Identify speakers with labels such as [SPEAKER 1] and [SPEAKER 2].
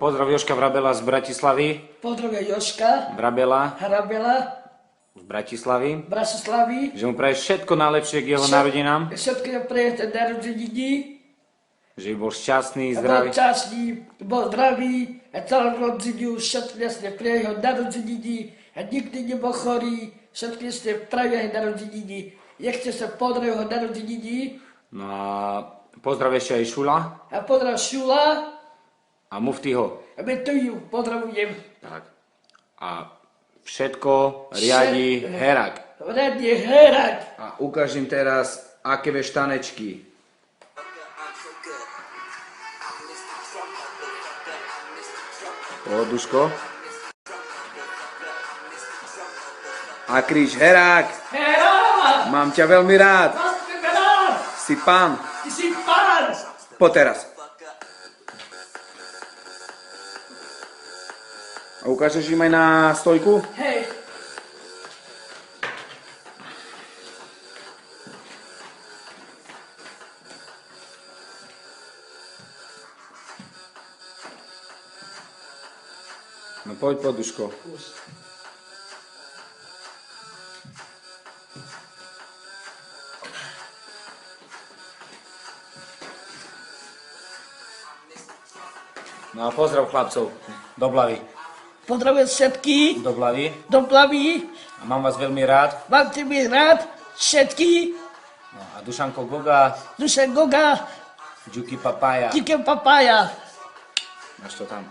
[SPEAKER 1] Pozdrav Jožka Vrabela z Bratislavy.
[SPEAKER 2] Pozdravia Jožka
[SPEAKER 1] Vrabela
[SPEAKER 2] Hrabela
[SPEAKER 1] z Bratislavy.
[SPEAKER 2] Bratislavi.
[SPEAKER 1] Že mu praješ všetko najlepšie k jeho narodinám.
[SPEAKER 2] Všetko je pre narodeniny.
[SPEAKER 1] Že by bol šťastný,
[SPEAKER 2] Bol
[SPEAKER 1] zdravý.
[SPEAKER 2] častný, bol zdravý a celú rodinu šťastne pre jeho narodeniny a nikdy nebol chorý. Všetky ste pravia jeho narodeniny. Nechce sa pozdrav jeho narodeniny.
[SPEAKER 1] No a pozdrav ešte aj Šula
[SPEAKER 2] A pozdrav Šula
[SPEAKER 1] a Muftiho.
[SPEAKER 2] a my tu ju pozdravujem.
[SPEAKER 1] Tak. A všetko riadi Herak.
[SPEAKER 2] Radne Herak.
[SPEAKER 1] A ukáž im teraz, aké vieš tanečky. Pohoduško. A kríž Herak.
[SPEAKER 2] Herak!
[SPEAKER 1] Mám ťa veľmi rád.
[SPEAKER 2] Mám tebe rád!
[SPEAKER 1] Si pán.
[SPEAKER 2] Ty si pán!
[SPEAKER 1] Poteraz. A ukážeš im aj na stojku?
[SPEAKER 2] Hej!
[SPEAKER 1] No poď, Poduško. No a pozdrav chlapcov. Do Blavy.
[SPEAKER 2] Pozdravujem všetkých
[SPEAKER 1] Do Blavy.
[SPEAKER 2] do Blavy.
[SPEAKER 1] A mám vás veľmi rád.
[SPEAKER 2] Mám tebe rád všetkých.
[SPEAKER 1] No a Dušanko Goga,
[SPEAKER 2] Dušan Goga,
[SPEAKER 1] Džuki Papaja.
[SPEAKER 2] Díky Papaja.
[SPEAKER 1] Máš to tam.